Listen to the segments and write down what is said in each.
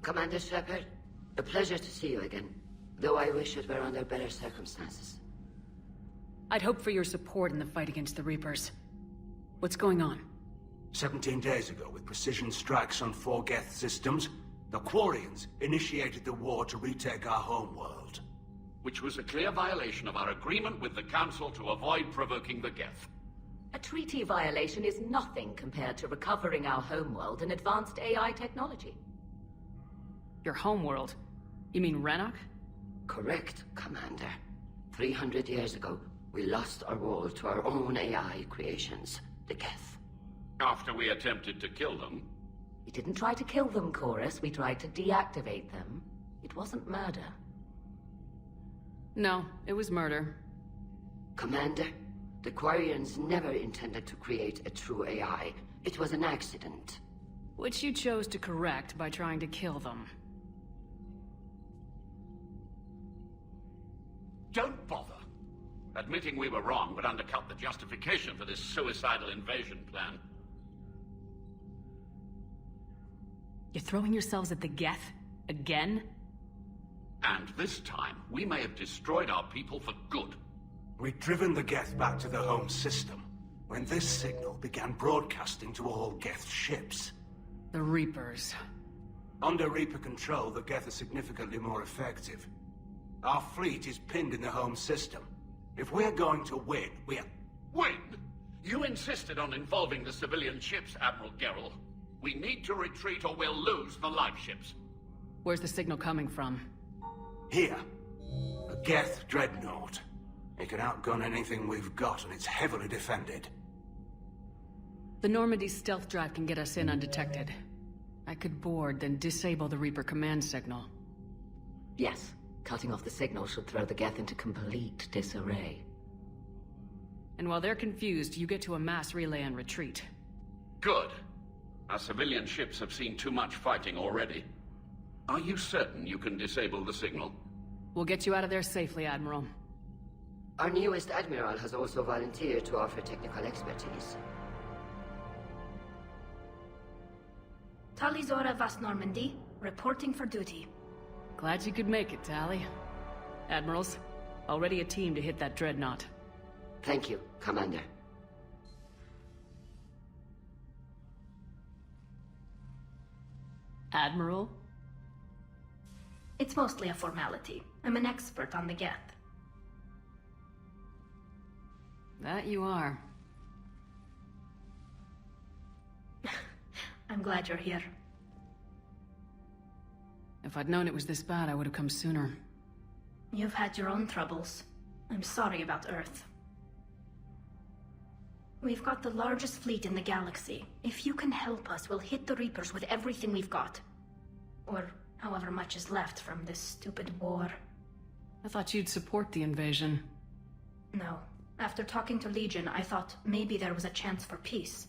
Commander Shepard, a pleasure to see you again, though I wish it were under better circumstances. I'd hoped for your support in the fight against the Reapers. What's going on? 17 days ago, with precision strikes on 4 Geth systems, the Quarians initiated the war to retake our homeworld. Which was a clear violation of our agreement with the Council to avoid provoking the Geth. A treaty violation is nothing compared to recovering our homeworld and advanced AI technology. Your homeworld? You mean Rannoch? Correct, Commander. 300 years ago, we lost our world to our own AI creations, the Geth. After we attempted to kill them. We didn't try to kill them, Chorus. We tried to deactivate them. It wasn't murder. No, it was murder. Commander, the Quarians never intended to create a true AI. It was an accident. Which you chose to correct by trying to kill them. Don't bother. Admitting we were wrong would undercut the justification for this suicidal invasion plan. You're throwing yourselves at the Geth? Again? And this time, we may have destroyed our people for good. We'd driven the Geth back to the home system, when this signal began broadcasting to all Geth ships. The Reapers. Under Reaper control, the Geth are significantly more effective. Our fleet is pinned in the home system. If we're going to win, Win? You insisted on involving the civilian ships, Admiral Gerrel. We need to retreat or we'll lose the live ships. Where's the signal coming from? Here. A Geth dreadnought. It can outgun anything we've got, and it's heavily defended. The Normandy's stealth drive can get us in undetected. I could board, then disable the Reaper command signal. Yes, cutting off the signal should throw the Geth into complete disarray. And while they're confused, you get to a mass relay and retreat. Good. Our civilian ships have seen too much fighting already. Are you certain you can disable the signal? We'll get you out of there safely, Admiral. Our newest Admiral has also volunteered to offer technical expertise. Talizora Vas Normandy, reporting for duty. Glad you could make it, Tally. Admirals, already a team to hit that dreadnought. Thank you, Commander. Admiral? It's mostly a formality. I'm an expert on the Geth. That you are. I'm glad you're here. If I'd known it was this bad, I would have come sooner. You've had your own troubles. I'm sorry about Earth. We've got the largest fleet in the galaxy. If you can help us, we'll hit the Reapers with everything we've got. Or however much is left from this stupid war. I thought you'd support the invasion. No. After talking to Legion, I thought maybe there was a chance for peace.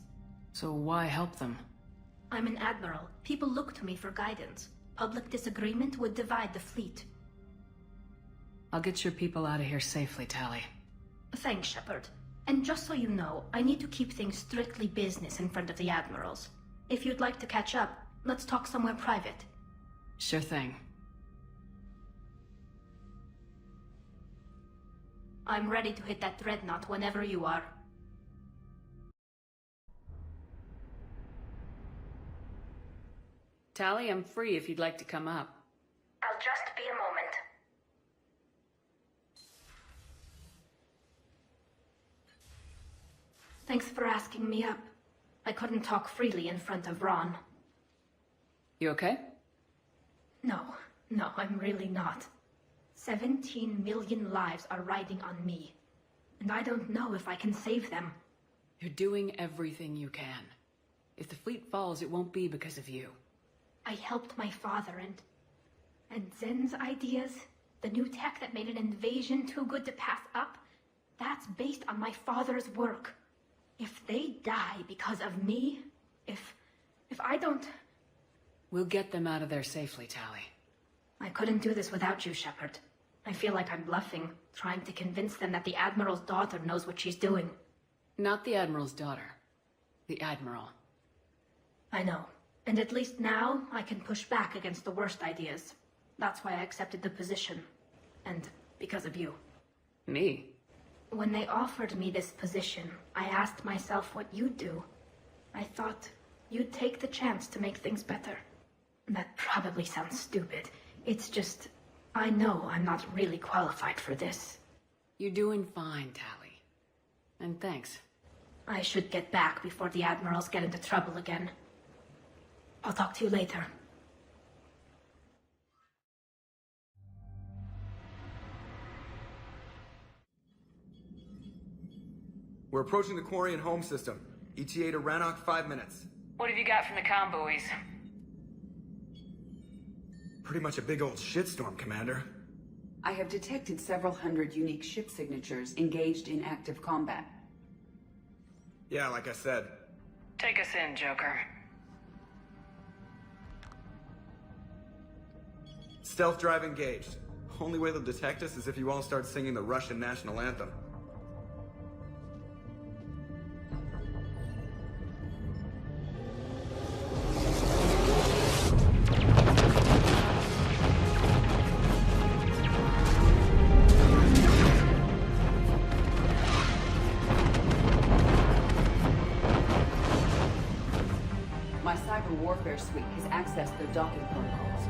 So why help them? I'm an admiral. People look to me for guidance. Public disagreement would divide the fleet. I'll get your people out of here safely, Tally. Thanks, Shepard. And just so you know, I need to keep things strictly business in front of the admirals. If you'd like to catch up, let's talk somewhere private. Sure thing. I'm ready to hit that dreadnought whenever you are. Tally, I'm free if you'd like to come up. I'll just be a moment. Thanks for asking me up. I couldn't talk freely in front of Ron. You okay? No, I'm really not. 17 million lives are riding on me. And I don't know if I can save them. You're doing everything you can. If the fleet falls, it won't be because of you. I helped my father and Zen's ideas, the new tech that made an invasion too good to pass up, that's based on my father's work. If they die because of me, if I don't... We'll get them out of there safely, Tally. I couldn't do this without you, Shepard. I feel like I'm bluffing, trying to convince them that the Admiral's daughter knows what she's doing. Not the Admiral's daughter. The Admiral. I know. And at least now, I can push back against the worst ideas. That's why I accepted the position. And because of you. Me? When they offered me this position, I asked myself what you'd do. I thought you'd take the chance to make things better. That probably sounds stupid. It's just, I know I'm not really qualified for this. You're doing fine, Tally. And thanks. I should get back before the Admirals get into trouble again. I'll talk to you later. We're approaching the Quarian home system. ETA to Rannoch, 5 minutes. What have you got from the comm buoys? Pretty much a big old shitstorm, Commander. I have detected several hundred unique ship signatures engaged in active combat. Yeah, like I said. Take us in, Joker. Stealth drive engaged. Only way they'll detect us is if you all start singing the Russian national anthem. My cyber warfare suite has accessed their docking protocols.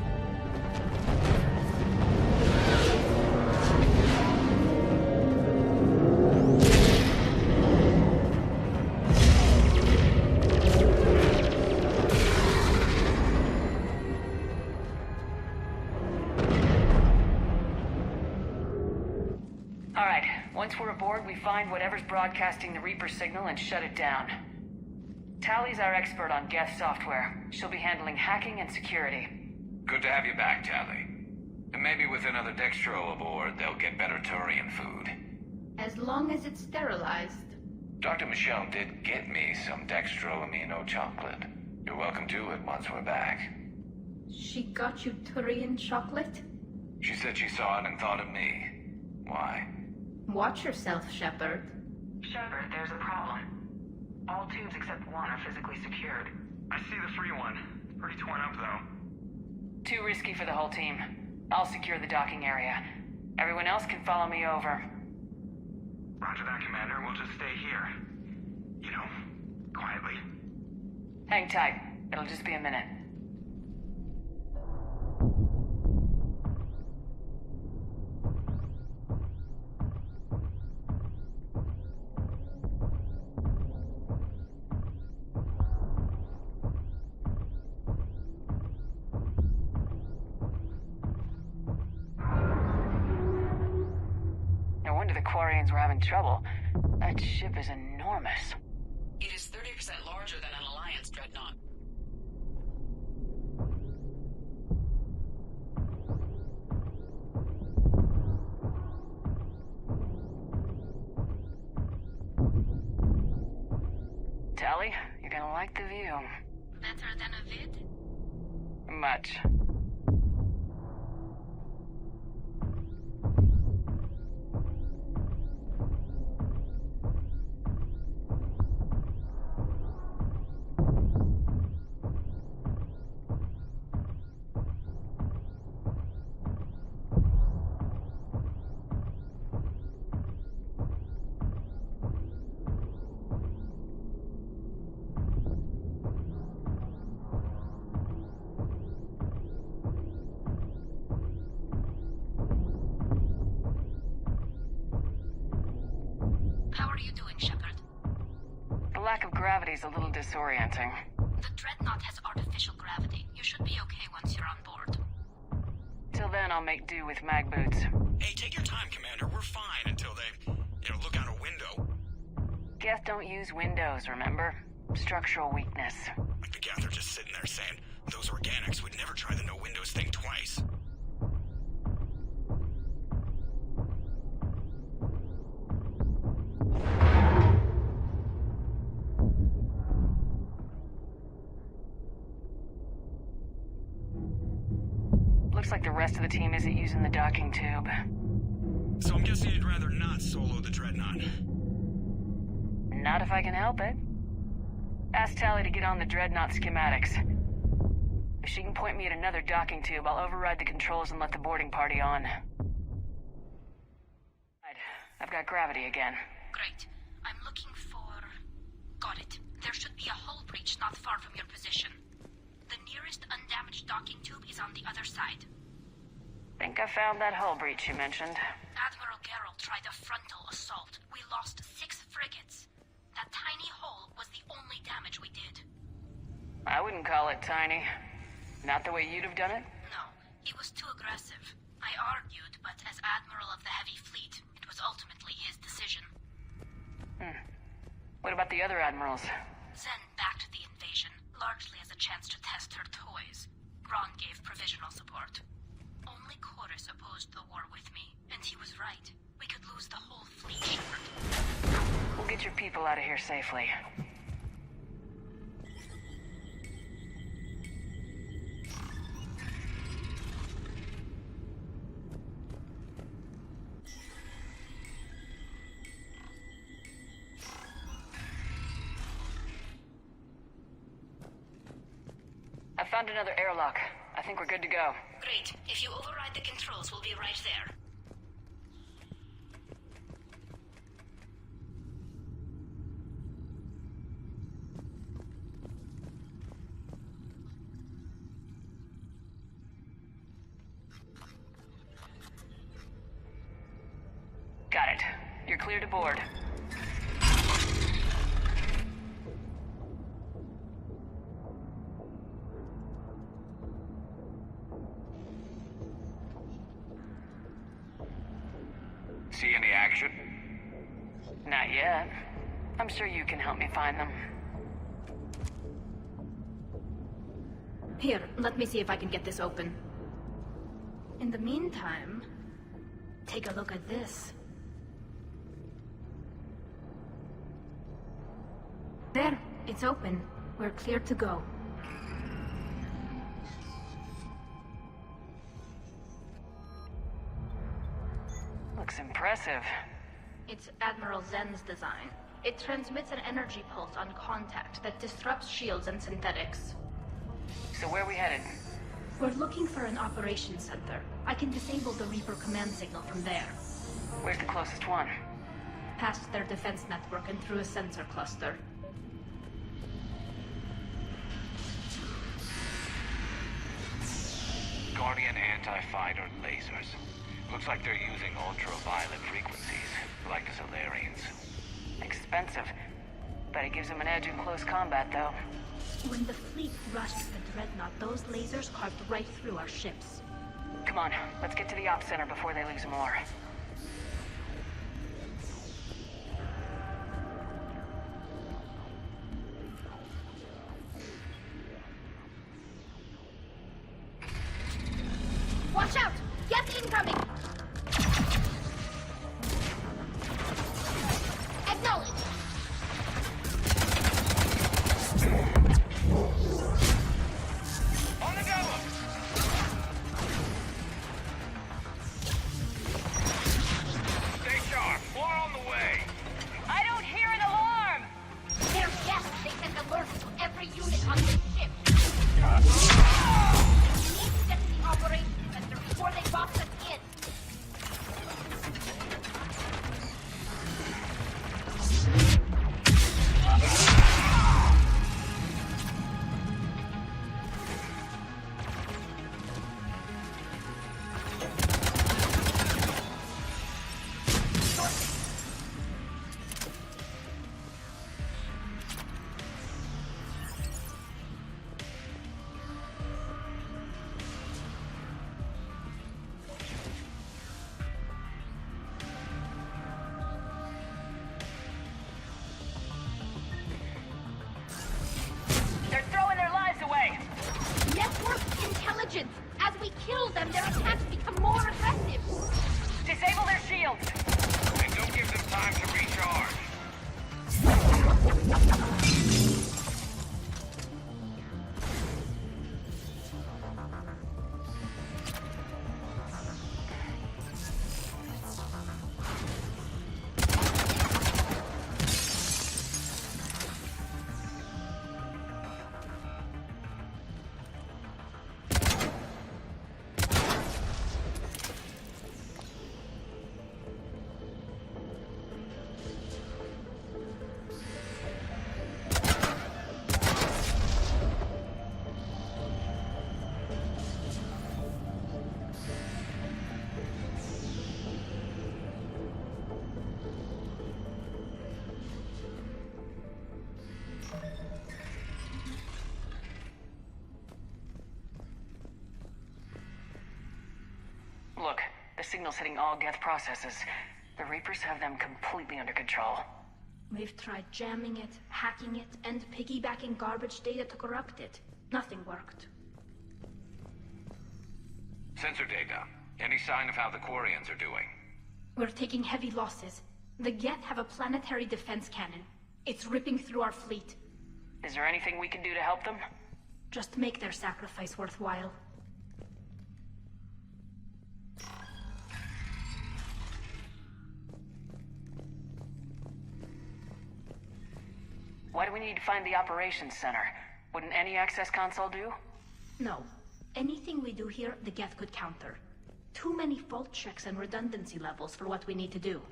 All right, once we're aboard, we find whatever's broadcasting the Reaper signal and shut it down. Tally's our expert on Geth software. She'll be handling hacking and security. Good to have you back, Tally. And maybe with another Dextro aboard, they'll get better Turian food. As long as it's sterilized. Dr. Michelle did get me some Dextro Amino chocolate. You're welcome to it once we're back. She got you Turian chocolate? She said she saw it and thought of me. Why? Watch yourself, Shepard. Shepard, there's a problem. All tubes except one are physically secured. I see the free one. Pretty torn up, though. Too risky for the whole team. I'll secure the docking area. Everyone else can follow me over. Roger that, Commander. We'll just stay here. You know, quietly. Hang tight. It'll just be a minute. No wonder the Quarians were having trouble. That ship is enormous. It is 30% larger than an Alliance dreadnought. Tally, you're gonna like the view. Better than a vid? Much. How are you doing, Shepard? The lack of gravity is a little disorienting. The dreadnought has artificial gravity. You should be okay once you're on board. Till then, I'll make do with mag boots. Hey, take your time, Commander. We're fine until they, look out a window. Geth don't use windows, remember? Structural weakness. Like the Geth are just sitting there saying, those organics would never try the no windows thing twice. Looks like the rest of the team isn't using the docking tube. So I'm guessing you'd rather not solo the dreadnought. Not if I can help it. Ask Tally to get on the dreadnought schematics. If she can point me at another docking tube, I'll override the controls and let the boarding party on. I've got gravity again. Great. I'm looking for... Got it. There should be a hull breach not far from your position. The nearest undamaged docking tube is on the other side. Think I found that hull breach you mentioned. Admiral Geralt tried a frontal assault. We lost 6 frigates. That tiny hole was the only damage we did. I wouldn't call it tiny. Not the way you'd have done it? No, he was too aggressive. I argued, but as Admiral of the Heavy Fleet, it was ultimately his decision. What about the other admirals? Zen backed the invasion, largely as a chance to test her toys. Ron gave provisional support. Only Chorus opposed the war with me, and he was right. We could lose the whole fleet, Shepard. We'll get your people out of here safely. I found another airlock. I think we're good to go. Great. If you override the controls, we'll be right there. Got it. You're clear to board. See any action? Not yet. I'm sure you can help me find them. Here, let me see if I can get this open. In the meantime, take a look at this. There, it's open. We're clear to go. Looks impressive. It's Admiral Zen's design. It transmits an energy pulse on contact that disrupts shields and synthetics. So where are we headed? We're looking for an operations center. I can disable the Reaper command signal from there. Where's the closest one? Past their defense network and through a sensor cluster. Guardian anti-fighter lasers. Looks like they're using ultraviolet frequencies, like the Solarians. Expensive. Bet it gives them an edge in close combat, though. When the fleet rushed the Dreadnought, those lasers carved right through our ships. Come on, let's get to the ops center before they lose more. Watch out! Geth incoming! Acknowledge! On the go! Stay sharp. More on the way. I don't hear an alarm! They're Geth! They sent alerts to every unit on this ship! We need to get to the operations center before they box us in! The signal's hitting all Geth processes. The Reapers have them completely under control. We've tried jamming it, hacking it, and piggybacking garbage data to corrupt it. Nothing worked. Sensor data. Any sign of how the Quarians are doing? We're taking heavy losses. The Geth have a planetary defense cannon. It's ripping through our fleet. Is there anything we can do to help them? Just make their sacrifice worthwhile. Why do we need to find the operations center? Wouldn't any access console do? No. Anything we do here, the Geth could counter. Too many fault checks and redundancy levels for what we need to do.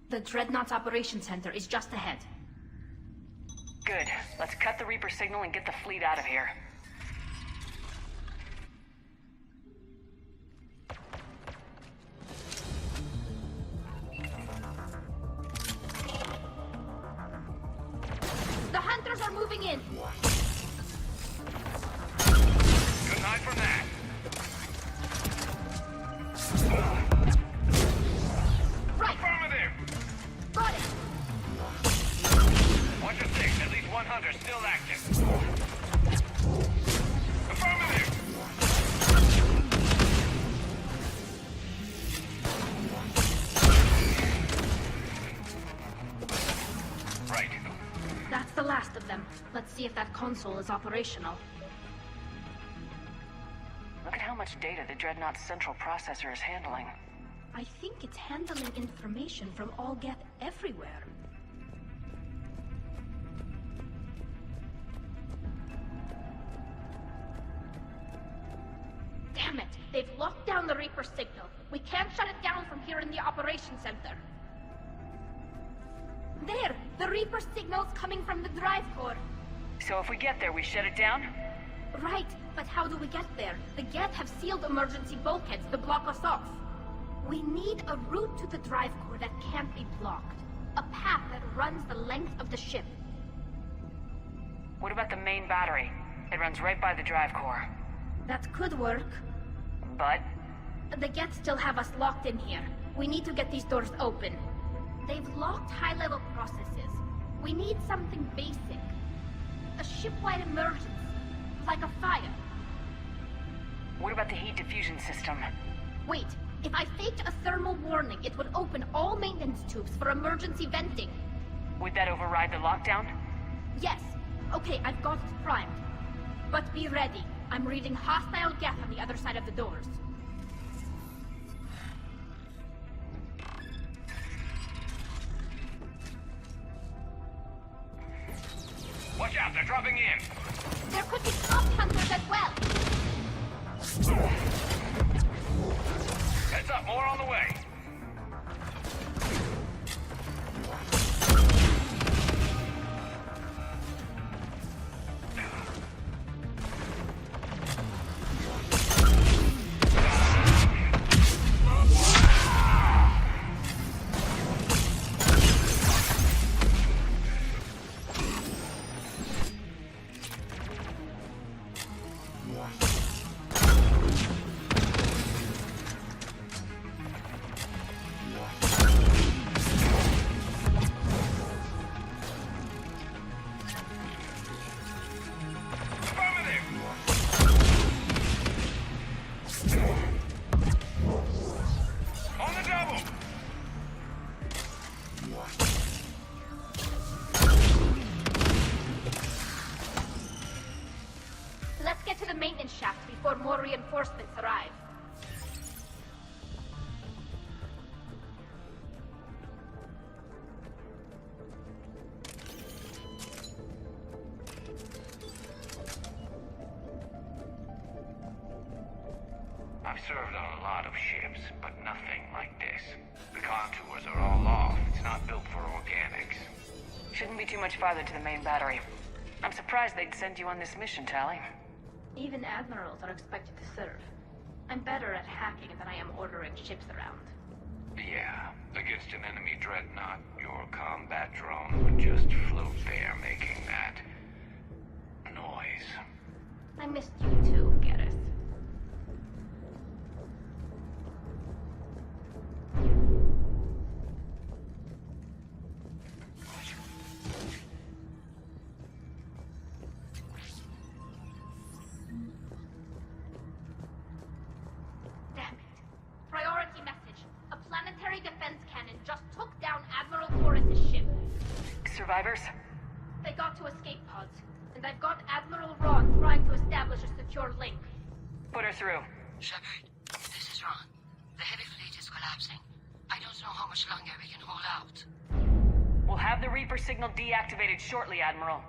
The Dreadnought's operations center is just ahead. Good. Let's cut the Reaper signal and get the fleet out of here. The hunters are moving in! Good night from that. Right! Affirmative! Got it! Watch your six. At least one hunter still active. Affirmative! Right. That's the last of them. Let's see if that console is operational. Look at how much data the Dreadnought's central processor is handling. I think it's handling information from all Geth everywhere. Damn it! They've locked down the Reaper signal. We can't shut it down from here in the operations center. There! The Reaper signal's coming from the drive core. So if we get there, we shut it down? Right, but how do we get there? The Geth have sealed emergency bulkheads to block us off. We need a route to the drive core that can't be blocked. A path that runs the length of the ship. What about the main battery? It runs right by the drive core. That could work. But? The Geth still have us locked in here. We need to get these doors open. They've locked high-level processes. We need something basic. A ship-wide emergency. Like a fire. What about the heat diffusion system? Wait, if I faked a thermal warning, it would open all maintenance tubes for emergency venting. Would that override the lockdown? Yes. Okay, I've got it primed. But be ready. I'm reading hostile Geth on the other side of the doors. Watch out, they're dropping in. There could be soft hunters as well. Heads up, more on the way. Let's get to the maintenance shaft before more reinforcements arrive. I've served on a lot of ships, but nothing like this. The contours are all off. It's not built for organics. Shouldn't be too much farther to the main battery. I'm surprised they'd send you on this mission, Tally. Even admirals are expected to serve. I'm better at hacking than I am ordering ships around. Yeah, against an enemy dreadnought, your combat drone would just float there making that noise. I missed you too, Gareth. survivors? They got to escape pods, and I've got Admiral Ron trying to establish a secure link. Put her through. Shepard, this is Ron. The heavy fleet is collapsing. I don't know how much longer we can hold out. We'll have the Reaper signal deactivated shortly, Admiral.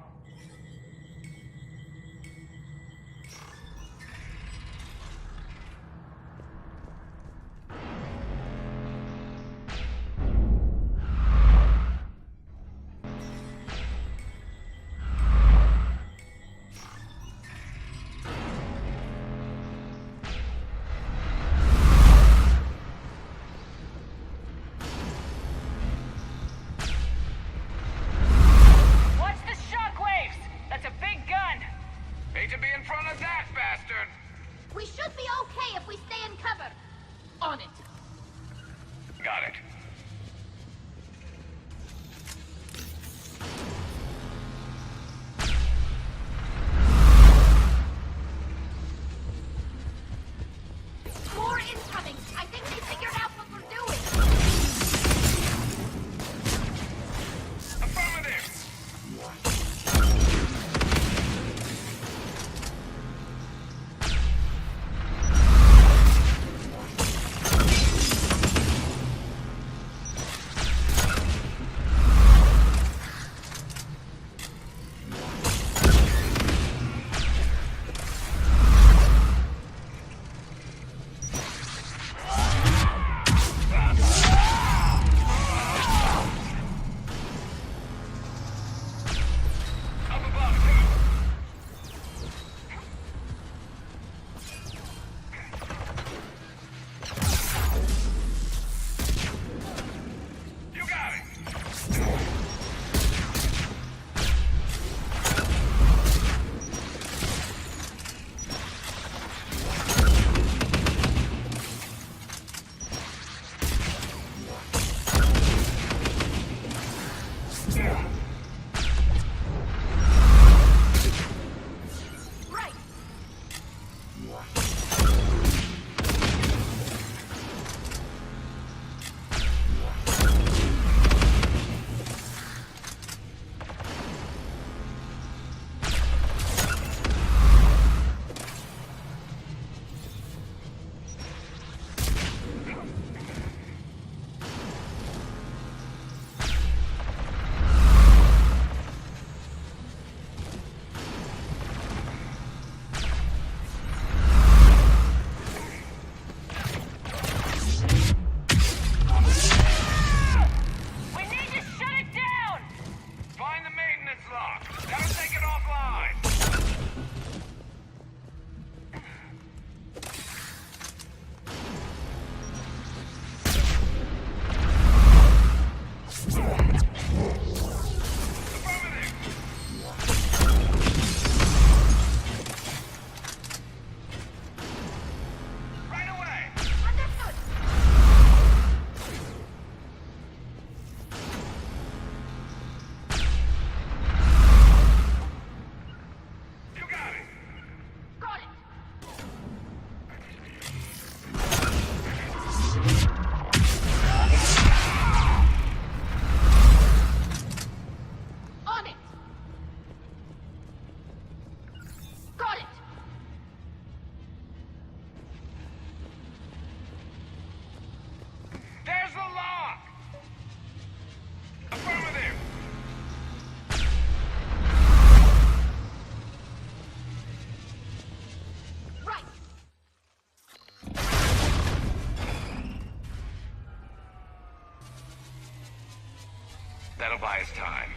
That'll buy us time.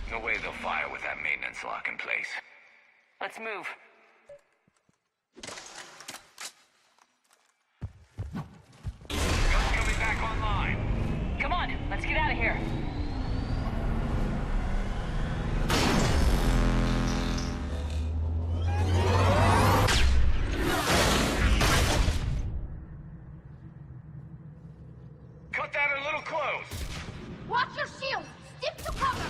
No way they'll fire with that maintenance lock in place. Let's move. Guns coming back online. Come on, let's get out of here. Cut that a little close. Watch your shield! Stick to cover!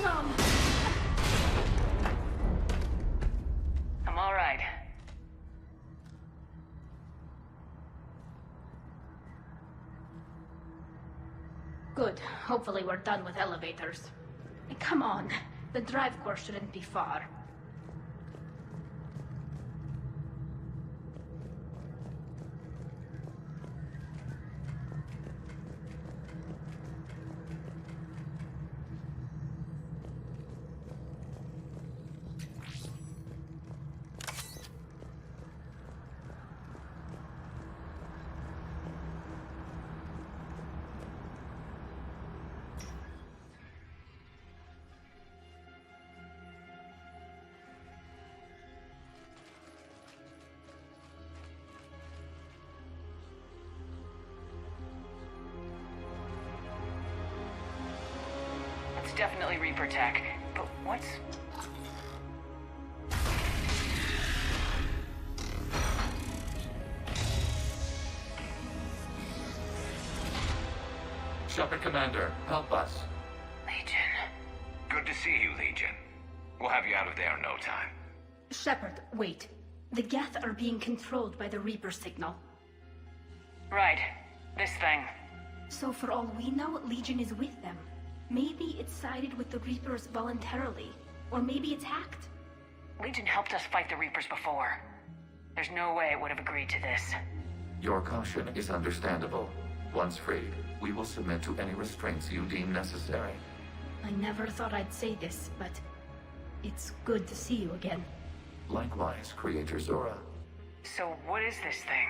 Mom! I'm all right. Good. Hopefully we're done with elevators. Come on. The drive course shouldn't be far. It's definitely Reaper tech, but what's... Shepard Commander, help us. Legion. Good to see you, Legion. We'll have you out of there in no time. Shepard, wait. The Geth are being controlled by the Reaper signal. Right. This thing. So for all we know, Legion is with them. Maybe it sided with the Reapers voluntarily. Or maybe it's hacked. Legion helped us fight the Reapers before. There's no way it would have agreed to this. Your caution is understandable. Once freed, we will submit to any restraints you deem necessary. I never thought I'd say this, but it's good to see you again. Likewise, Creator Zora. So what is this thing?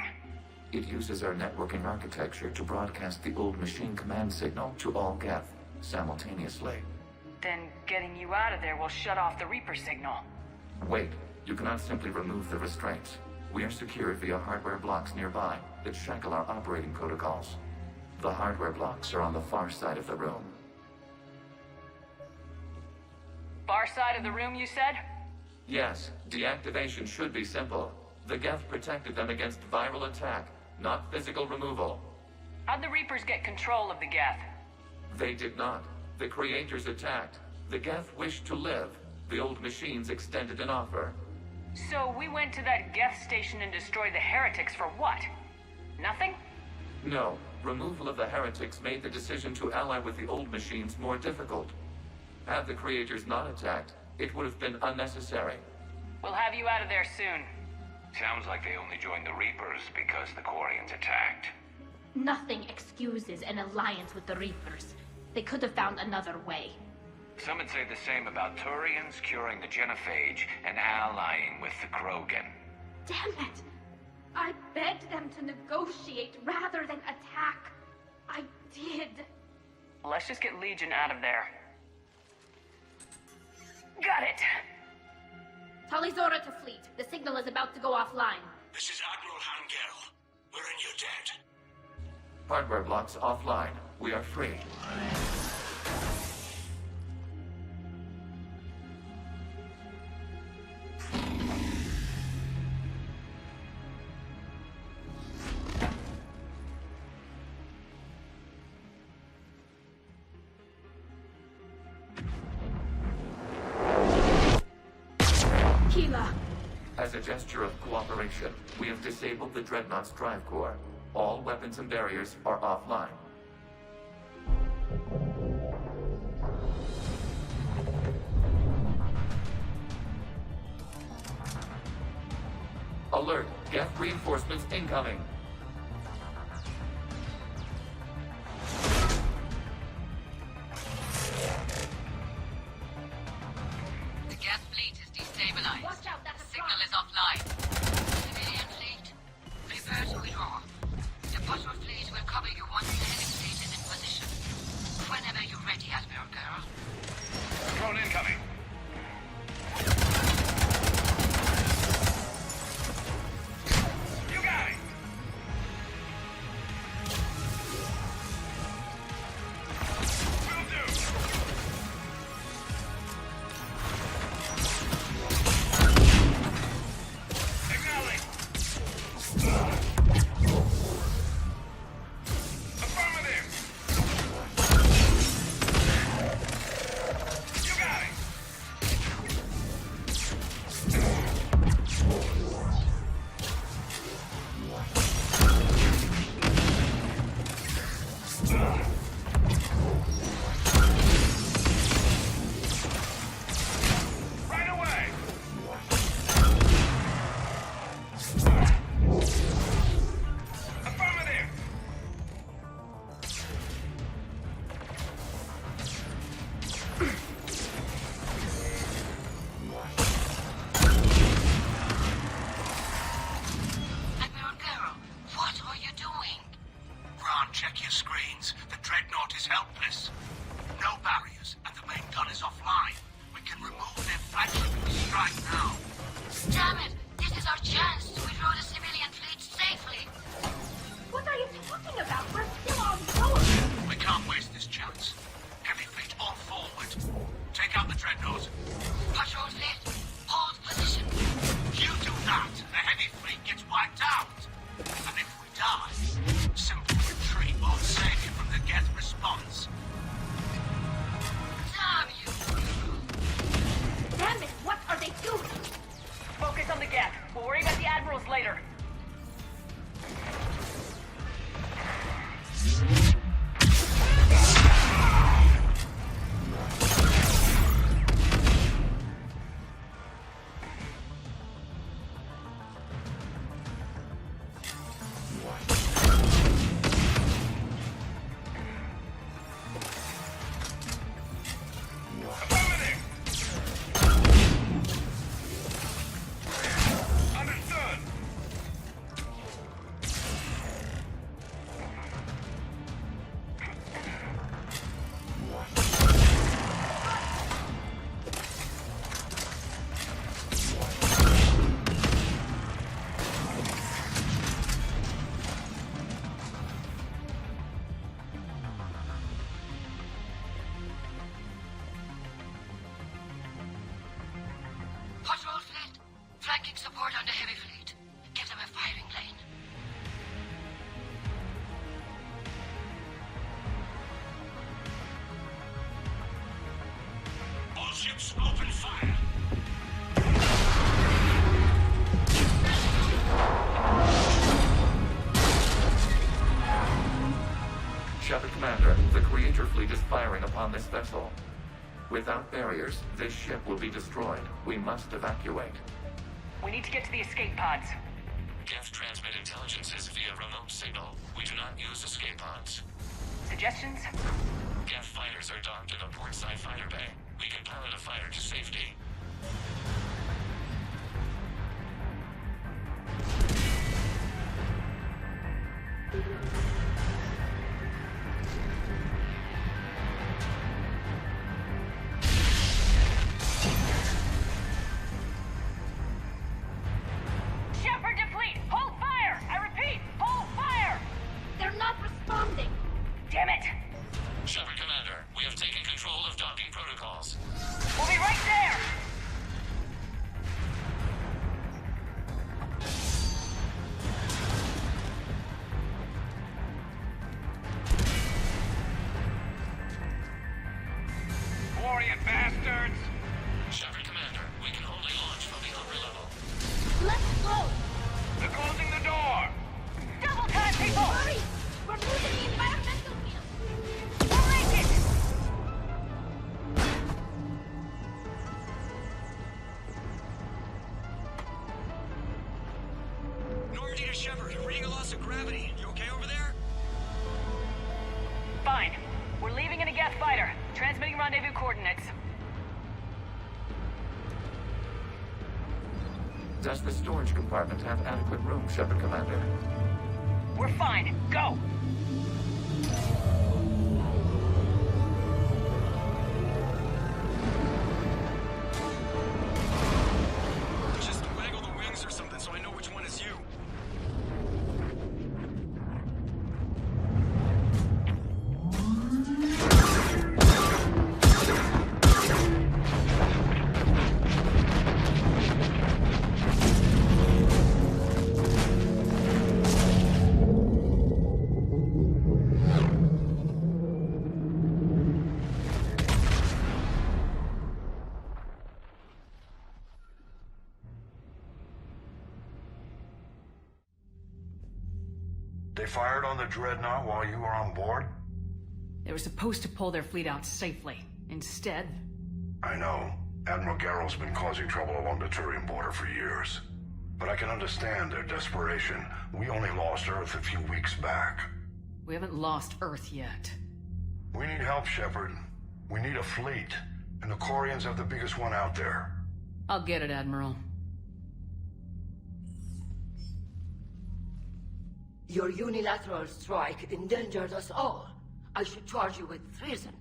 It uses our networking architecture to broadcast the old machine command signal to all Geth simultaneously. Then getting you out of there will shut off the Reaper signal. Wait, you cannot simply remove the restraints. We are secured via hardware blocks nearby that shackle our operating protocols. The hardware blocks are on the far side of the room. Far side of the room, you said? Yes, deactivation should be simple. The Geth protected them against viral attack, not physical removal. How'd the Reapers get control of the Geth? They did not. The Creators attacked. The Geth wished to live. The old machines extended an offer. So we went to that Geth station and destroyed the heretics for what? Nothing? No. Removal of the heretics made the decision to ally with the old machines more difficult. Had the Creators not attacked, it would have been unnecessary. We'll have you out of there soon. Sounds like they only joined the Reapers because the Quarians attacked. Nothing excuses an alliance with the Reapers. They could have found another way. Some would say the same about Turians curing the genophage and allying with the Krogan. Damn it! I begged them to negotiate rather than attack. I did. Let's just get Legion out of there. Got it! Talizora to fleet. The signal is about to go offline. This is Admiral Hangel. We're in your debt. Hardware blocks offline. We are free. As a gesture of cooperation, we have disabled the Dreadnought's drive core. All weapons and barriers are offline. Alert! Geth reinforcements incoming! The Geth fleet is destabilized. Watch out, that's a Signal is offline. Civilian fleet, prepare to withdraw. The bottom fleet will cover you once the enemy fleet is in position. Whenever you're ready, Admiral Girl. Drone incoming. You got it! means the Dreadnought is helpless. No barriers, and the main gun is offline. We can remove their flagship and strike now. Damn it! This is our chance to withdraw the civilian fleet safely. What are you talking about? We're still on board. We can't waste this chance. Heavy fleet all forward. Take out the Dreadnought. Patrol fleet, hold position. You do that, the heavy fleet gets wiped out. And if we die, simple retreat won't save you from the Geth response. Damn you! Damn it, what are they doing? Focus on the Geth. We'll worry about the admirals later. Patrol fleet, flanking support on the heavy fleet. Give them a firing lane. All ships open fire. Shepard Commander, the Creator fleet is firing upon this vessel. Without barriers, this ship will be destroyed. We must evacuate. We need to get to the escape pods. Geth transmit intelligences via remote signal. We do not use escape pods. Suggestions? Geth fighters are docked in a portside fighter bay. We can pilot a fighter to safety. Shepard to fleet! Hold fire! I repeat, hold fire! They're not responding. Damn it! Shepard Commander, we have taken control of docking protocols. We'll be right there! Quarian bastards! Shepard Commander, we can only launch from the upper level. Let's go. They're closing the door! Double time, people! Hurry. We're losing the environmental field. We'll make it! Normandy to Shepard, reading a loss of gravity. You okay over there? Fine. We're leaving in a Geth fighter. Transmitting rendezvous coordinates. Does the storage compartment have adequate room, Shepard Commander? We're fine. Go! Just waggle the wings or something so I know which one is you. They fired on the Dreadnought while you were on board? They were supposed to pull their fleet out safely. Instead... I know. Admiral Garrow's been causing trouble along the Turian border for years. But I can understand their desperation. We only lost Earth a few weeks back. We haven't lost Earth yet. We need help, Shepard. We need a fleet. And the Quarians have the biggest one out there. I'll get it, Admiral. Your unilateral strike endangered us all. I should charge you with treason.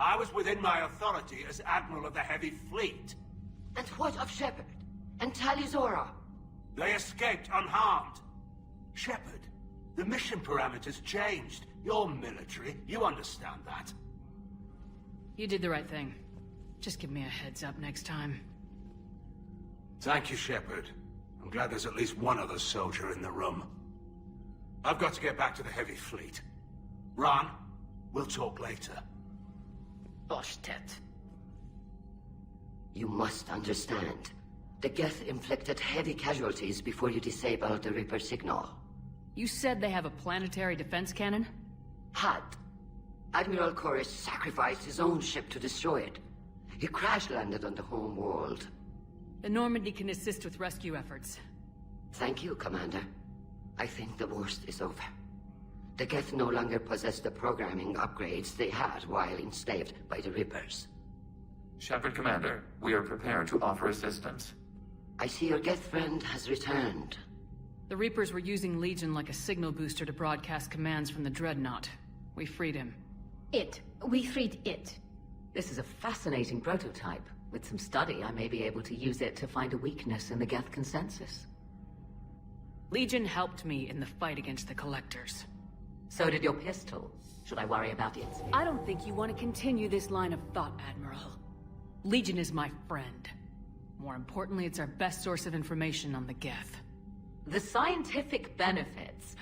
I was within my authority as Admiral of the Heavy Fleet. And what of Shepard? And Talizora? They escaped unharmed. Shepard, the mission parameters changed. You're military, you understand that. You did the right thing. Just give me a heads up next time. Thank you, Shepard. I'm glad there's at least one other soldier in the room. I've got to get back to the Heavy Fleet. Ron, we'll talk later. Boshtet. You must understand. The Geth inflicted heavy casualties before you disabled the Reaper signal. You said they have a planetary defense cannon? Had. Admiral Koris sacrificed his own ship to destroy it. He crash-landed on the home world. The Normandy can assist with rescue efforts. Thank you, Commander. I think the worst is over. The Geth no longer possess the programming upgrades they had while enslaved by the Reapers. Shepard, Commander, we are prepared to offer assistance. I see your Geth friend has returned. The Reapers were using Legion like a signal booster to broadcast commands from the Dreadnought. We freed him. We freed it. This is a fascinating prototype. With some study, I may be able to use it to find a weakness in the Geth consensus. Legion helped me in the fight against the Collectors. So did your pistol. Should I worry about its... I don't think you want to continue this line of thought, Admiral. Legion is my friend. More importantly, it's our best source of information on the Geth. The scientific benefits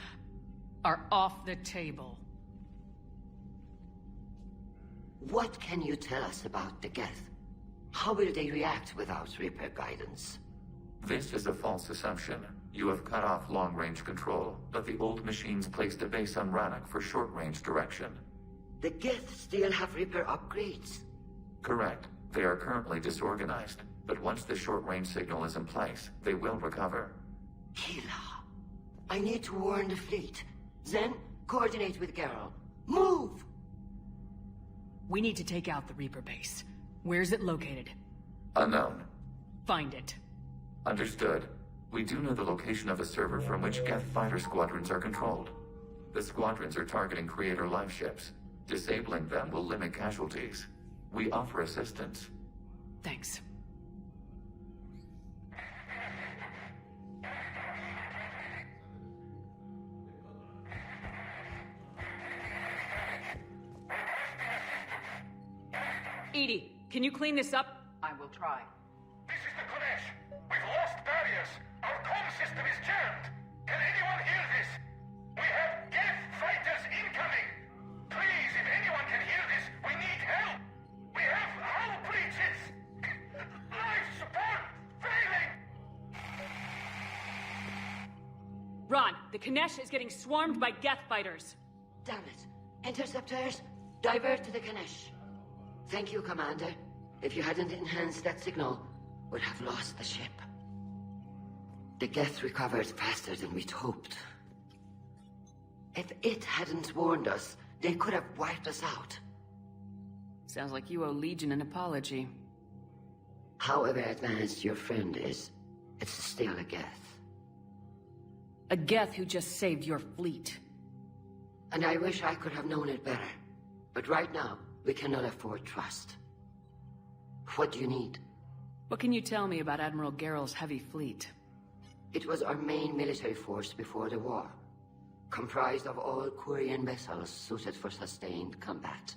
are off the table. What can you tell us about the Geth? How will they react without Reaper guidance? This is a false assumption. You have cut off long-range control, but the old machines placed a base on Rannoch for short-range direction. The Geth still have Reaper upgrades? Correct. They are currently disorganized, but once the short-range signal is in place, they will recover. Kila, I need to warn the fleet. Then, coordinate with Geralt. Move! We need to take out the Reaper base. Where's it located? Unknown. Find it. Understood. We do know the location of a server from which Geth fighter squadrons are controlled. The squadrons are targeting Creator live ships. Disabling them will limit casualties. We offer assistance. Thanks. Edie, can you clean this up? I will try. This is the Kodesh. We've lost barriers. Our comm system is jammed. Can anyone hear this? We have Geth fighters incoming. Please, if anyone can hear this, we need help. We have hull breaches. Life support failing. Ron, the Kanesh is getting swarmed by Geth fighters. Damn it. Interceptors, divert to the Ganesh. Thank you, Commander. If you hadn't enhanced that signal, we'd have lost the ship. The Geth recovered faster than we'd hoped. If it hadn't warned us, they could have wiped us out. Sounds like you owe Legion an apology. However advanced your friend is, it's still a Geth. A Geth who just saved your fleet. And I wish I could have known it better. But right now, we cannot afford trust. What do you need? What can you tell me about Admiral Geralt's heavy fleet? It was our main military force before the war. Comprised of all Quarian vessels suited for sustained combat.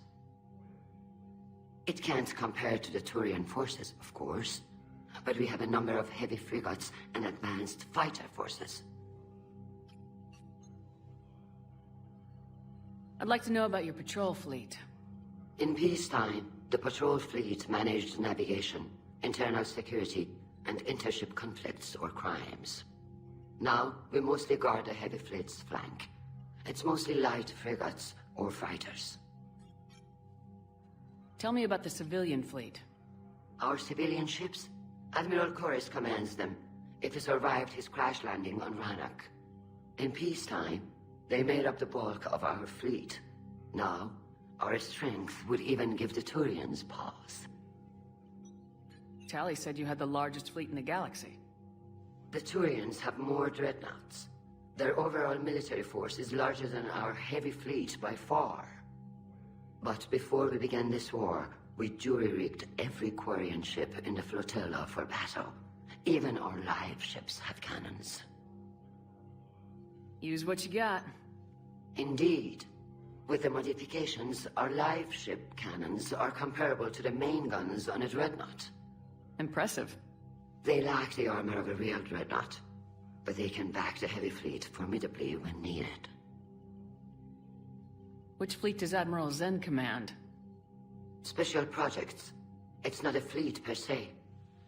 It can't compare to the Turian forces, of course. But we have a number of heavy frigates and advanced fighter forces. I'd like to know about your patrol fleet. In peacetime, the patrol fleet managed navigation, internal security, and intership conflicts or crimes. Now, we mostly guard the heavy fleet's flank. It's mostly light frigates or fighters. Tell me about the civilian fleet. Our civilian ships? Admiral Koris commands them. If he survived his crash landing on Rannoch. In peacetime, they made up the bulk of our fleet. Now, our strength would even give the Turians pause. Tally said you had the largest fleet in the galaxy. The Turians have more dreadnoughts. Their overall military force is larger than our heavy fleet by far. But before we began this war, we jury-rigged every Quarian ship in the flotilla for battle. Even our live ships have cannons. Use what you got. Indeed. With the modifications, our live ship cannons are comparable to the main guns on a dreadnought. Impressive. They lack the armor of a real dreadnought, but they can back the heavy fleet formidably when needed. Which fleet does Admiral Zen command? Special projects. It's not a fleet per se,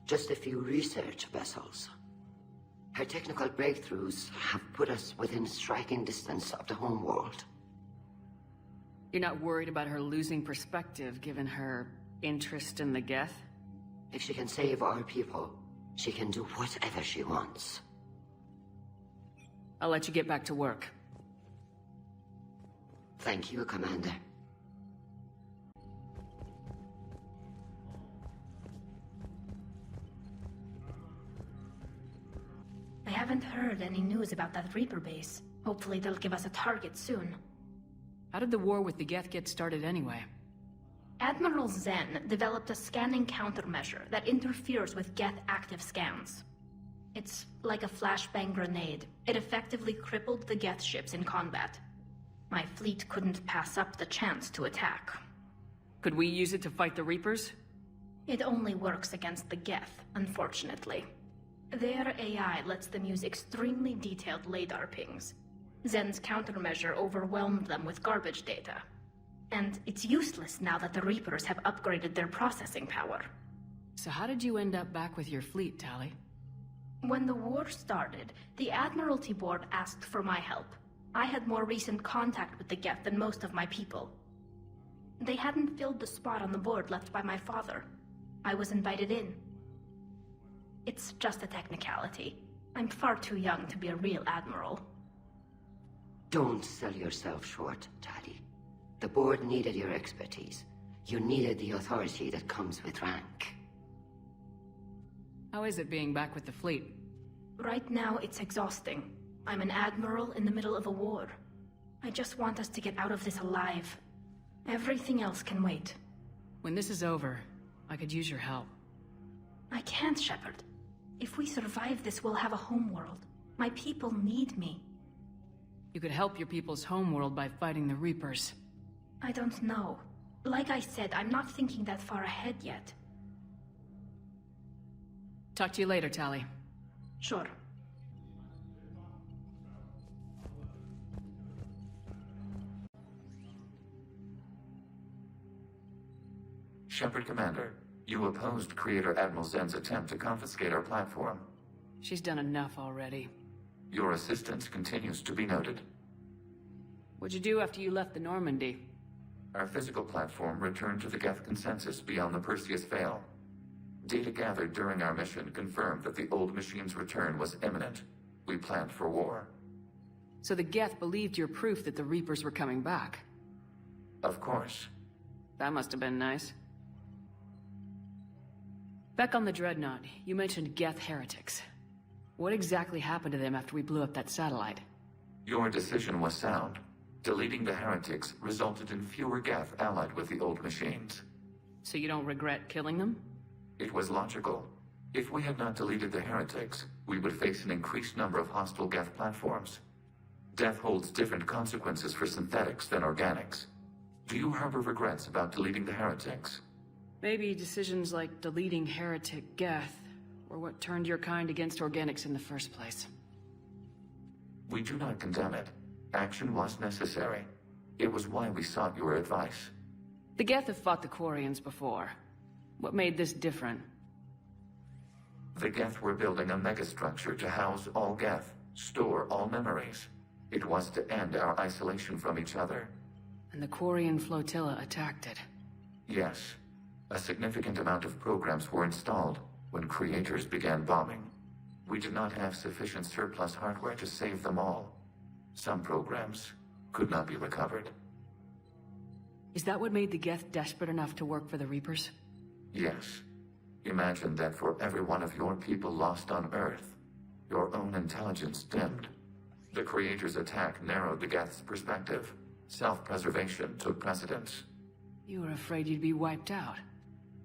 just a few research vessels. Her technical breakthroughs have put us within striking distance of the homeworld. You're not worried about her losing perspective given her interest in the Geth? If she can save our people, she can do whatever she wants. I'll let you get back to work. Thank you, Commander. I haven't heard any news about that Reaper base. Hopefully they'll give us a target soon. How did the war with the Geth get started anyway? Admiral Zen developed a scanning countermeasure that interferes with Geth active scans. It's like a flashbang grenade. It effectively crippled the Geth ships in combat. My fleet couldn't pass up the chance to attack. Could we use it to fight the Reapers? It only works against the Geth, unfortunately. Their AI lets them use extremely detailed LADAR pings. Zen's countermeasure overwhelmed them with garbage data. And it's useless now that the Reapers have upgraded their processing power. So how did you end up back with your fleet, Tali? When the war started, the Admiralty Board asked for my help. I had more recent contact with the Geth than most of my people. They hadn't filled the spot on the board left by my father. I was invited in. It's just a technicality. I'm far too young to be a real admiral. Don't sell yourself short, Tali. The board needed your expertise. You needed the authority that comes with rank. How is it being back with the fleet? Right now, it's exhausting. I'm an admiral in the middle of a war. I just want us to get out of this alive. Everything else can wait. When this is over, I could use your help. I can't, Shepard. If we survive this, we'll have a homeworld. My people need me. You could help your people's homeworld by fighting the Reapers. I don't know. Like I said, I'm not thinking that far ahead yet. Talk to you later, Tali. Sure. Shepard Commander, you opposed Creator Admiral Zen's attempt to confiscate our platform. She's done enough already. Your assistance continues to be noted. What'd you do after you left the Normandy? Our physical platform returned to the Geth consensus beyond the Perseus Veil. Data gathered during our mission confirmed that the old machine's return was imminent. We planned for war. So the Geth believed your proof that the Reapers were coming back? Of course. That must have been nice. Back on the Dreadnought, you mentioned Geth heretics. What exactly happened to them after we blew up that satellite? Your decision was sound. Deleting the heretics resulted in fewer Geth allied with the old machines. So you don't regret killing them? It was logical. If we had not deleted the heretics, we would face an increased number of hostile Geth platforms. Death holds different consequences for synthetics than organics. Do you harbor regrets about deleting the heretics? Maybe decisions like deleting heretic Geth were what turned your kind against organics in the first place. We do not condemn it. Action was necessary. It was why we sought your advice. The Geth have fought the Quarians before. What made this different? The Geth were building a megastructure to house all Geth, store all memories. It was to end our isolation from each other. And the Quarian flotilla attacked it. Yes. A significant amount of programs were installed when creators began bombing. We did not have sufficient surplus hardware to save them all. Some programs could not be recovered. Is that what made the Geth desperate enough to work for the Reapers? Yes. Imagine that for every one of your people lost on Earth, your own intelligence dimmed. The Creator's attack narrowed the Geth's perspective. Self-preservation took precedence. You were afraid you'd be wiped out.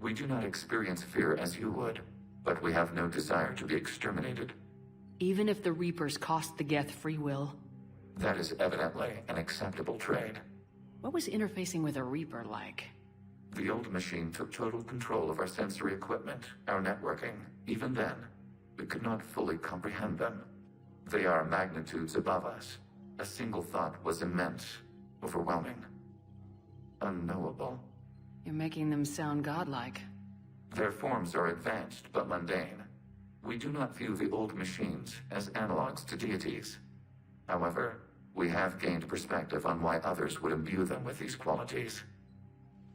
We do not experience fear as you would, but we have no desire to be exterminated. Even if the Reapers cost the Geth free will? That is evidently an acceptable trade. What was interfacing with a Reaper like? The old machine took total control of our sensory equipment, our networking. Even then, we could not fully comprehend them. They are magnitudes above us. A single thought was immense, overwhelming, unknowable. You're making them sound godlike. Their forms are advanced but mundane. We do not view the old machines as analogs to deities. However, we have gained perspective on why others would imbue them with these qualities.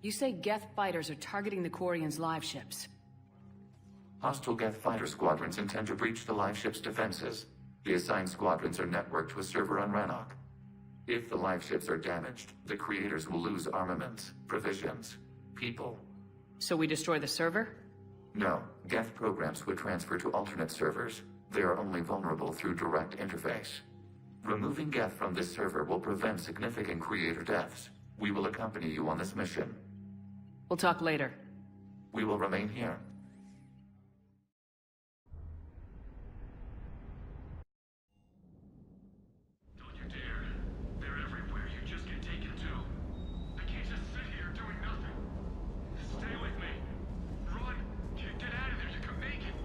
You say Geth fighters are targeting the Quarians' live ships. Hostile Geth fighter squadrons intend to breach the live ship's defenses. The assigned squadrons are networked to a server on Rannoch. If the live ships are damaged, the creators will lose armaments, provisions, people. So we destroy the server? No, Geth programs would transfer to alternate servers. They are only vulnerable through direct interface. Removing Geth from this server will prevent significant creator deaths. We will accompany you on this mission. We'll talk later. We will remain here. Don't you dare. They're everywhere. You just get taken too. I can't just sit here doing nothing. Stay with me. Run. Get out of there. You can make it.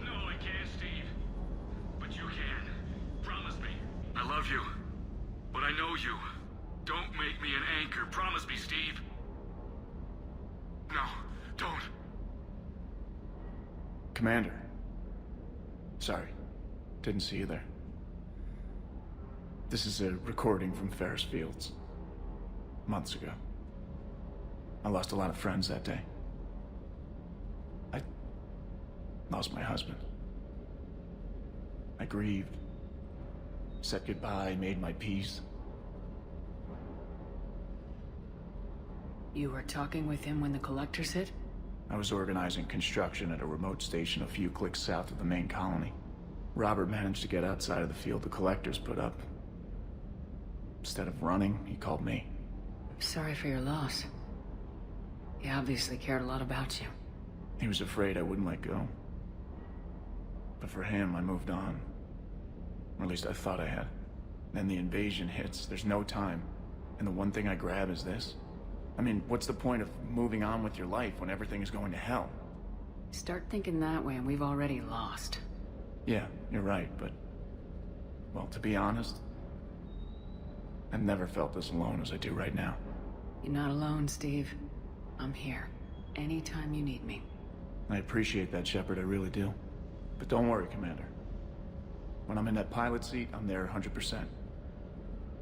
No, I can't, Steve. But you can. Promise me. I love you. But I know you. Don't make me an anchor. Promise me, Steve. No, don't. Commander. Sorry. Didn't see you there. This is a recording from Ferris Fields. Months ago. I lost a lot of friends that day. I lost my husband. I grieved. Said goodbye, made my peace. You were talking with him when the collectors hit? I was organizing construction at a remote station a few clicks south of the main colony. Robert managed to get outside of the field the collectors put up. Instead of running, he called me. Sorry for your loss. He obviously cared a lot about you. He was afraid I wouldn't let go. But for him, I moved on. Or at least I thought I had. Then the invasion hits, there's no time. And the one thing I grab is this. I mean, what's the point of moving on with your life when everything is going to hell? Start thinking that way and we've already lost. Yeah, you're right, but... well, to be honest, I've never felt as alone as I do right now. You're not alone, Steve. I'm here. Anytime you need me. I appreciate that, Shepard, I really do. But don't worry, Commander. When I'm in that pilot seat, I'm there 100%.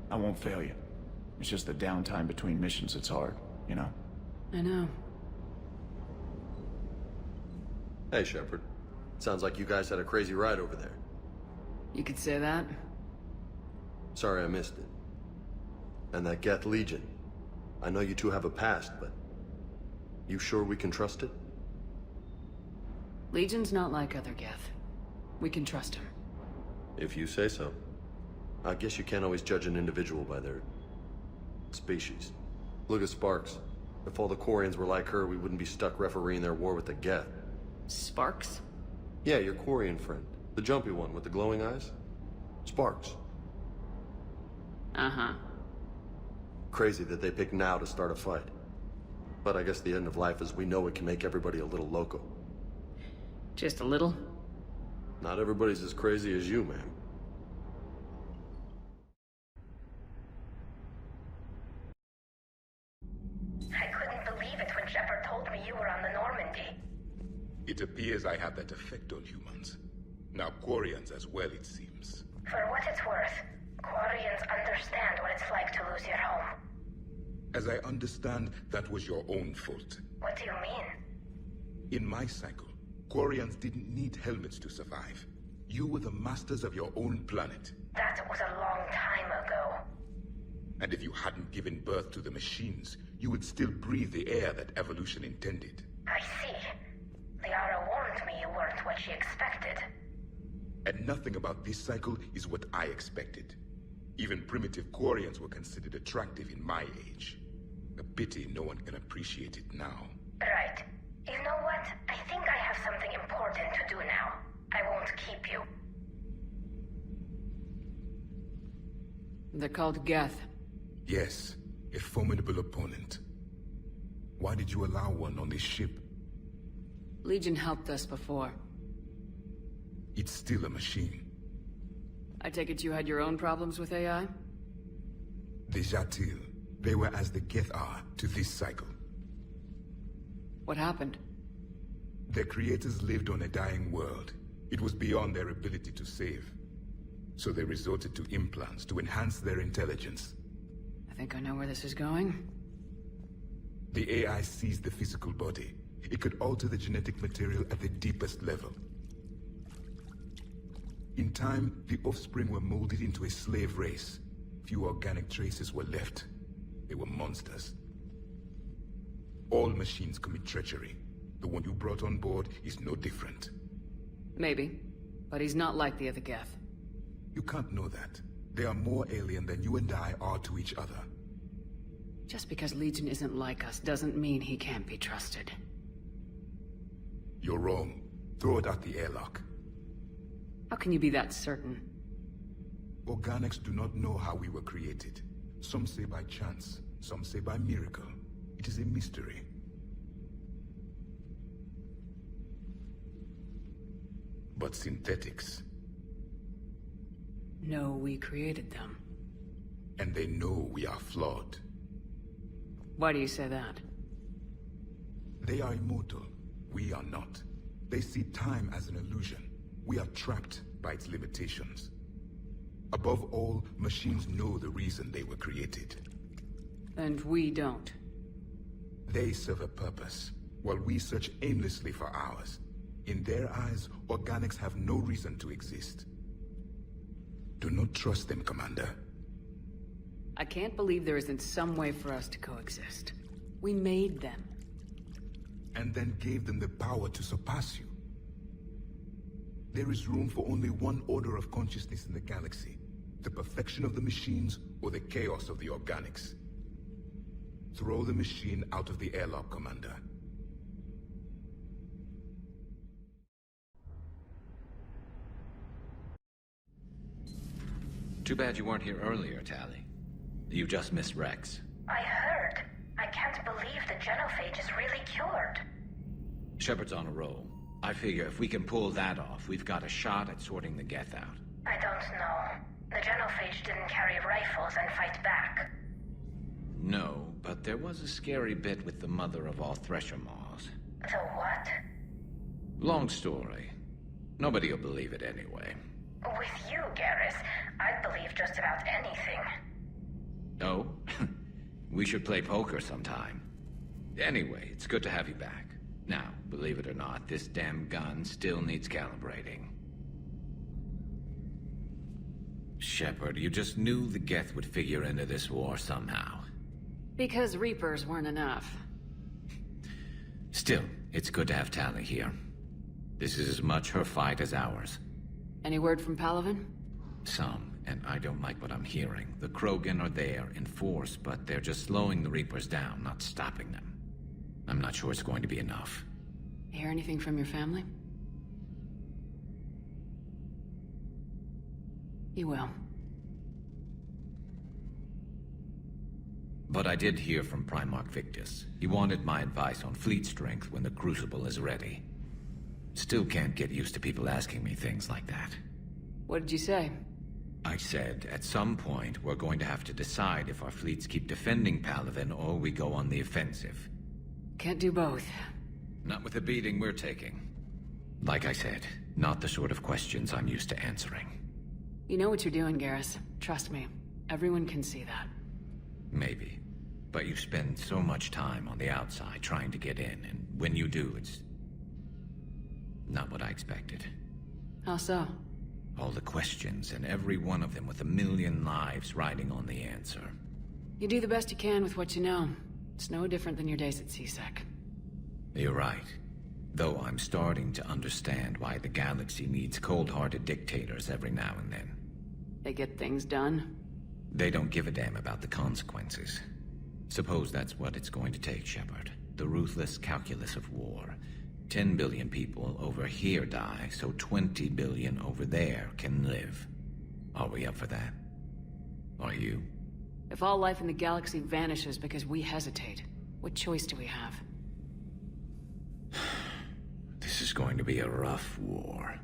I won't fail you. It's just the downtime between missions that's hard, you know? I know. Hey, Shepard. Sounds like you guys had a crazy ride over there. You could say that. Sorry I missed it. And that Geth Legion. I know you two have a past, but... you sure we can trust it? Legion's not like other Geth. We can trust him. If you say so. I guess you can't always judge an individual by their... species. Look at Sparks. If all the Quarians were like her, we wouldn't be stuck refereeing their war with the Geth. Sparks? Yeah, your Quarian friend. The jumpy one with the glowing eyes. Sparks. Uh-huh. Crazy that they pick now to start a fight. But I guess the end of life as we know it can make everybody a little loco. Just a little? Not everybody's as crazy as you, ma'am. I couldn't believe it when Shepard told me you were on the Normandy. It appears I have that effect on humans. Now Quarians as well, it seems. For what it's worth, Quarians understand what it's like to lose your home. As I understand, that was your own fault. What do you mean? In my cycle, Quarians didn't need helmets to survive. You were the masters of your own planet. That was a long time ago. And if you hadn't given birth to the machines, you would still breathe the air that evolution intended. I see. Liara warned me you weren't what she expected. And nothing about this cycle is what I expected. Even primitive Quarians were considered attractive in my age. A pity no one can appreciate it now. Right. You know what? I think I have something important to do now. I won't keep you. They're called Geth. Yes, a formidable opponent. Why did you allow one on this ship? Legion helped us before. It's still a machine. I take it you had your own problems with AI? The Jatil, they were as the Geth are to this cycle. What happened? Their creators lived on a dying world. It was beyond their ability to save. So they resorted to implants to enhance their intelligence. I think I know where this is going. The AI seized the physical body. It could alter the genetic material at the deepest level. In time, the offspring were molded into a slave race. Few organic traces were left. They were monsters. All machines commit treachery. The one you brought on board is no different. Maybe. But he's not like the other Geth. You can't know that. They are more alien than you and I are to each other. Just because Legion isn't like us doesn't mean he can't be trusted. You're wrong. Throw it out the airlock. How can you be that certain? Organics do not know how we were created. Some say by chance, some say by miracle. It is a mystery. But synthetics... No, we created them. And they know we are flawed. Why do you say that? They are immortal. We are not. They see time as an illusion. We are trapped by its limitations. Above all, machines know the reason they were created. And we don't. They serve a purpose, while we search aimlessly for ours. In their eyes, organics have no reason to exist. Do not trust them, Commander. I can't believe there isn't some way for us to coexist. We made them. And then gave them the power to surpass you. There is room for only one order of consciousness in the galaxy. The perfection of the machines or the chaos of the organics. Throw the machine out of the airlock, Commander. Too bad you weren't here earlier, Tali. You just missed Rex. I heard. I can't believe the genophage is really cured. Shepard's on a roll. I figure if we can pull that off, we've got a shot at sorting the Geth out. I don't know. The genophage didn't carry rifles and fight back. No, but there was a scary bit with the mother of all Thresher Maws. The what? Long story. Nobody'll believe it anyway. With you, Garrus, I'd believe just about anything. Oh? We should play poker sometime. Anyway, it's good to have you back. Now, believe it or not, this damn gun still needs calibrating. Shepard, you just knew the Geth would figure into this war somehow. Because Reapers weren't enough. Still, it's good to have Tali here. This is as much her fight as ours. Any word from Palaven? Some, and I don't like what I'm hearing. The Krogan are there in force, but they're just slowing the Reapers down, not stopping them. I'm not sure it's going to be enough. Hear anything from your family? You will. But I did hear from Primarch Victus. He wanted my advice on fleet strength when the Crucible is ready. Still can't get used to people asking me things like that. What did you say? I said, at some point, we're going to have to decide if our fleets keep defending Palaven or we go on the offensive. Can't do both. Not with the beating we're taking. Like I said, not the sort of questions I'm used to answering. You know what you're doing, Garrus. Trust me. Everyone can see that. Maybe. But you spend so much time on the outside trying to get in, and when you do, it's... not what I expected. How so? All the questions, and every one of them with a million lives riding on the answer. You do the best you can with what you know. It's no different than your days at CSEC. You're right. Though I'm starting to understand why the galaxy needs cold-hearted dictators every now and then. They get things done? They don't give a damn about the consequences. Suppose that's what it's going to take, Shepard. The ruthless calculus of war. 10 billion people over here die, so 20 billion over there can live. Are we up for that? Are you? If all life in the galaxy vanishes because we hesitate, what choice do we have? This is going to be a rough war.